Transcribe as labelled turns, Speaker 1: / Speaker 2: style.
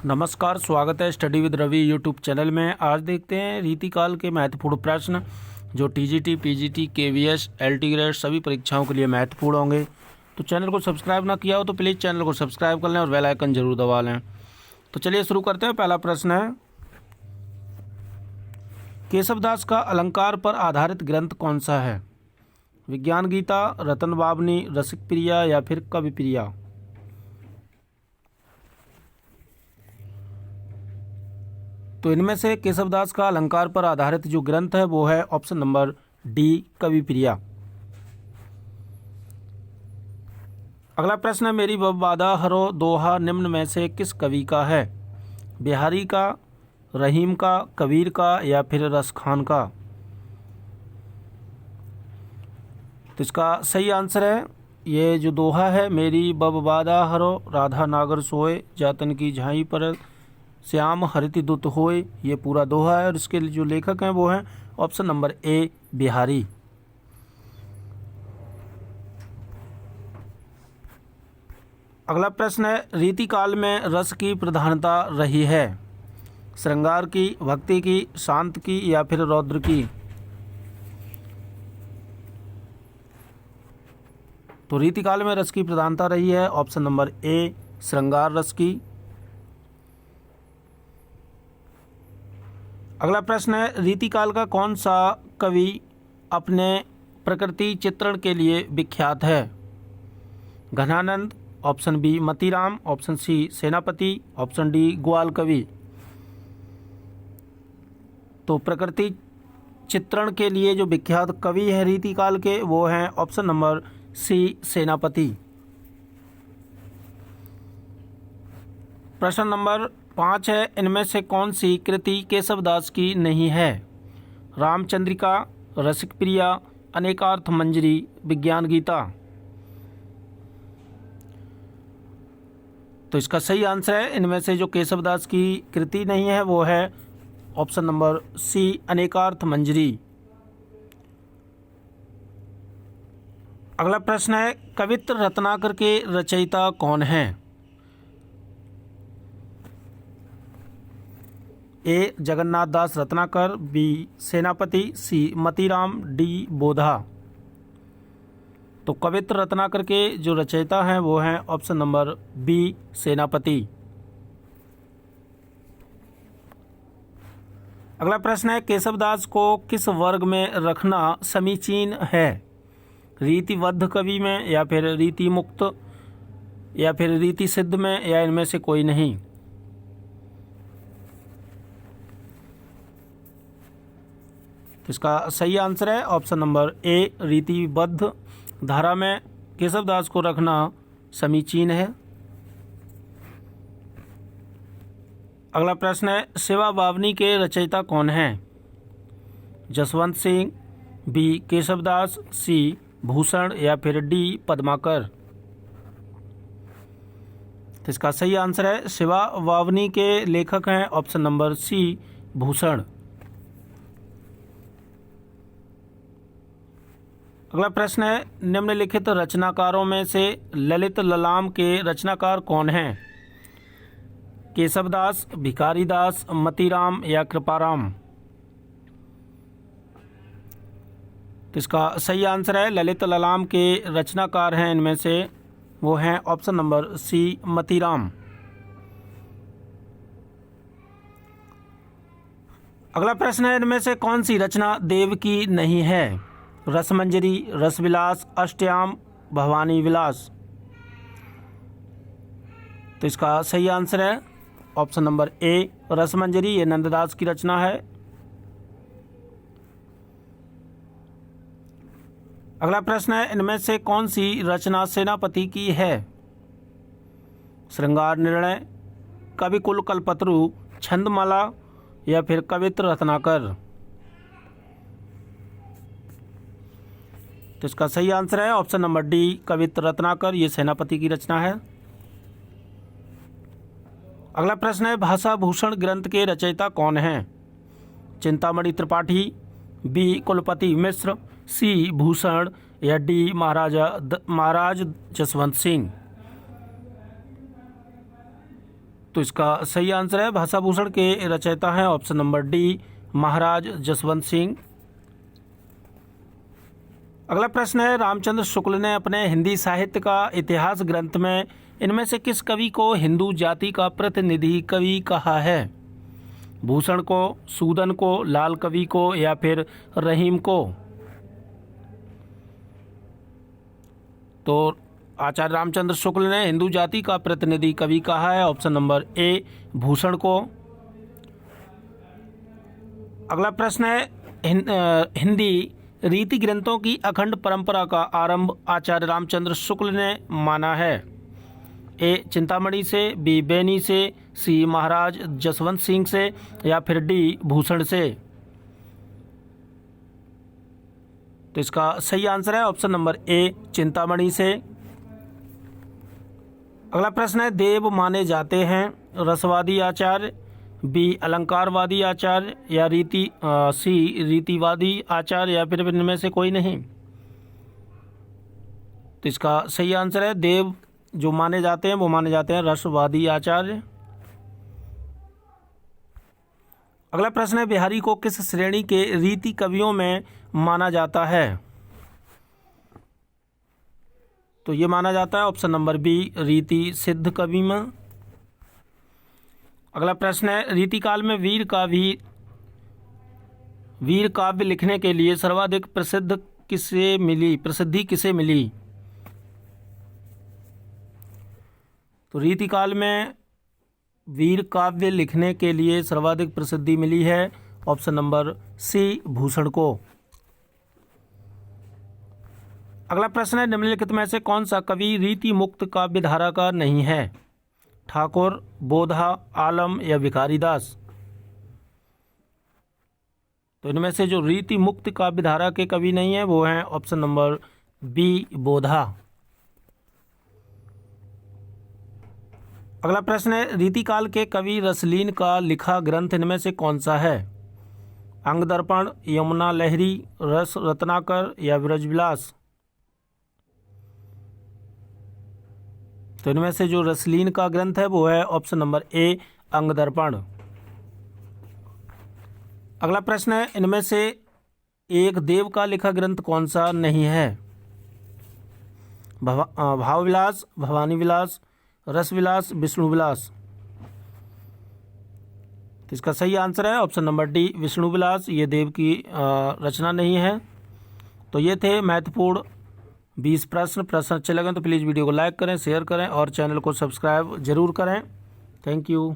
Speaker 1: नमस्कार, स्वागत है study with Ravi YouTube channel में। आज देखते हैं रीतिकाल के महत्वपूर्ण प्रश्न जो TGT, PGT, KVS, LT grade सभी परीक्षाओं के लिए महत्वपूर्ण होंगे। तो चैनल को सब्सक्राइब ना किया हो तो प्लीज़ चैनल को सब्सक्राइब कर लें और बेल आइकन जरूर दबा लें। तो चलिए शुरू करते हैं। पहला प्रश्न है, केशवदास का अलंकार पर आधारित ग्रंथ कौन सा है? विज्ञान गीता, रतन बावनी, रसिक प्रिया या फिर कवि प्रिया? तो इनमें से केशवदास का अलंकार पर आधारित जो ग्रंथ है वो है ऑप्शन नंबर डी, कवि प्रिया। अगला प्रश्न है, मेरी बादा हरो दोहा निम्न में से किस कवि का है? बिहारी का, रहीम का, कबीर का या फिर रसखान का? तो इसका सही आंसर है, ये जो दोहा है, मेरी बादा हरो राधा नागर सोए, जातन की झाई पर श्याम हरिति दुत होए, ये पूरा दोहा है और इसके जो लेखक हैं वो हैं ऑप्शन नंबर ए, बिहारी। अगला प्रश्न है, रीतिकाल में रस की प्रधानता रही है? श्रृंगार की, भक्ति की, शांत की या फिर रौद्र की? तो रीतिकाल में रस की प्रधानता रही है ऑप्शन नंबर ए, श्रृंगार रस की। अगला प्रश्न है, रीतिकाल का कौन सा कवि अपने प्रकृति चित्रण के लिए विख्यात है? Ghananand, option B Matiram, option C Senapati, option D ग्वाल कवि? तो प्रकृति चित्रण के लिए जो विख्यात कवि है रीतिकाल के वो हैं ऑप्शन नंबर सी, सेनापति। प्रश्न नंबर 5 है, इनमें से कौन सी कृति केशवदास की नहीं है? रामचंद्रिका, रसिक प्रिया, अनेकार्थ मंजरी, विज्ञान गीता? तो इसका सही आंसर है, इनमें से जो केशवदास की कृति नहीं है वो है ऑप्शन नंबर सी, अनेकार्थ मंजरी। अगला प्रश्न है, कवित्र रत्नाकर के रचयिता कौन हैं? ए जगन्नाथ दास रत्नाकर, बी सेनापति, सी मतीराम, डी बोधा? तो कवित्र रत्नाकर के जो रचयिता हैं वो हैं ऑप्शन नंबर बी, सेनापति। अगला प्रश्न है, केशवदास को किस वर्ग में रखना समीचीन है? रीतिबद्ध कवि में या फिर रीति मुक्त या फिर रीति सिद्ध में या इनमें से कोई नहीं? तो इसका सही आंसर है ऑप्शन नंबर ए, रीतिबद्ध धारा में केशवदास को रखना समीचीन है। अगला प्रश्न है, शिवा बावनी के रचयिता कौन हैं? जसवंत सिंह, बी केशवदास, सी भूषण या फिर डी पद्माकर? तो इसका सही आंसर है, शिवा बावनी के लेखक हैं ऑप्शन नंबर सी, भूषण। अगला प्रश्न है, निम्नलिखित रचनाकारों में से ललित ललाम के रचनाकार कौन हैं? केशवदास, भिखारीदास, मतीराम या कृपाराम? तो इसका सही आंसर है, ललित ललाम के रचनाकार हैं इनमें से वो हैं ऑप्शन नंबर सी, मतीराम। अगला प्रश्न है, इनमें से कौन सी रचना देव की नहीं है? रसमंजरी, रसविलास, अष्टयाम, भवानी विलास? तो इसका सही आंसर है ऑप्शन नंबर ए, रसमंजरी, ये नंददास की रचना है। अगला प्रश्न है, इनमें से कौन सी रचना सेनापति की है? श्रृंगार निर्णय, कविकुल कल्पतरु, छंदमाला या फिर कवित्र रत्नाकर? तो इसका सही आंसर है ऑप्शन नंबर डी, कवित्र रत्नाकर, ये सेनापति की रचना है। अगला प्रश्न है, भाषा भूषण ग्रंथ के रचयिता कौन हैं? चिंतामणि त्रिपाठी, बी कुलपति मिश्र, सी भूषण या डी महाराज जसवंत सिंह? तो इसका सही आंसर है भाषा भूषण के रचयिता हैं ऑप्शन नंबर डी महाराज जसवंत सिंह। अगला प्रश्न है, रामचंद्र शुक्ल ने अपने हिंदी साहित्य का इतिहास ग्रंथ में इनमें से किस कवि को हिंदू जाति का प्रतिनिधि कवि कहा है? भूषण को, सूदन को, लाल कवि को या फिर रहीम को? तो आचार्य रामचंद्र शुक्ल ने हिंदू जाति का प्रतिनिधि कवि कहा है ऑप्शन नंबर ए भूषण को। अगला प्रश्न है, हिंदी रीति ग्रंथों की अखंड परंपरा का आरंभ आचार्य रामचंद्र शुक्ल ने माना है? ए चिंतामणि से, बी बेनी से, सी महाराज जसवंत सिंह से या फिर डी भूषण से? तो इसका सही आंसर है ऑप्शन नंबर ए चिंतामणि से। अगला प्रश्न है, देव माने जाते हैं रसवादी आचार्य, बी अलंकारवादी आचार्य या सी रीतिवादी आचार्य या फिर इनमें से कोई नहीं? तो इसका सही आंसर है, देव जो माने जाते हैं वो माने जाते हैं रसवादी आचार्य। अगला प्रश्न है, बिहारी को किस श्रेणी के रीति कवियों में माना जाता है? तो ये माना जाता है ऑप्शन नंबर बी रीति सिद्ध कवि में। अगला प्रश्न है, रीतिकाल में वीर काव्य लिखने के लिए सर्वाधिक प्रसिद्धि किसे मिली? तो रीतिकाल में वीर काव्य लिखने के लिए सर्वाधिक प्रसिद्धि मिली है ऑप्शन नंबर सी भूषण को। अगला प्रश्न है, निम्नलिखित में से कौन सा कवि रीति मुक्त काव्य धारा का नहीं है? ठाकुर, बोधा, आलम या भिखारी दास? तो इनमें से जो रीति मुक्त काव्य धारा के कवि नहीं है वो हैं ऑप्शन नंबर बी बोधा। अगला प्रश्न है, रीतिकाल के कवि रसलीन का लिखा ग्रंथ इनमें से कौन सा है? अंग दर्पण, यमुना लहरी, रस रत्नाकर या ब्रजविलास? तो इनमें से जो रसलीन का ग्रंथ है वो है ऑप्शन नंबर ए अंग दर्पण। अगला प्रश्न है, इनमें से एक देव का लिखा ग्रंथ कौन सा नहीं है? भावविलास, भवानी विलास, रस विलास, विष्णु विलास? तो इसका सही आंसर है ऑप्शन नंबर डी विष्णु विलास। ये देव की रचना नहीं है। तो ये थे महत्वपूर्ण 20 प्रश्न अच्छे लगे तो प्लीज़ वीडियो को लाइक करें, शेयर करें और चैनल को सब्सक्राइब जरूर करें। Thank you.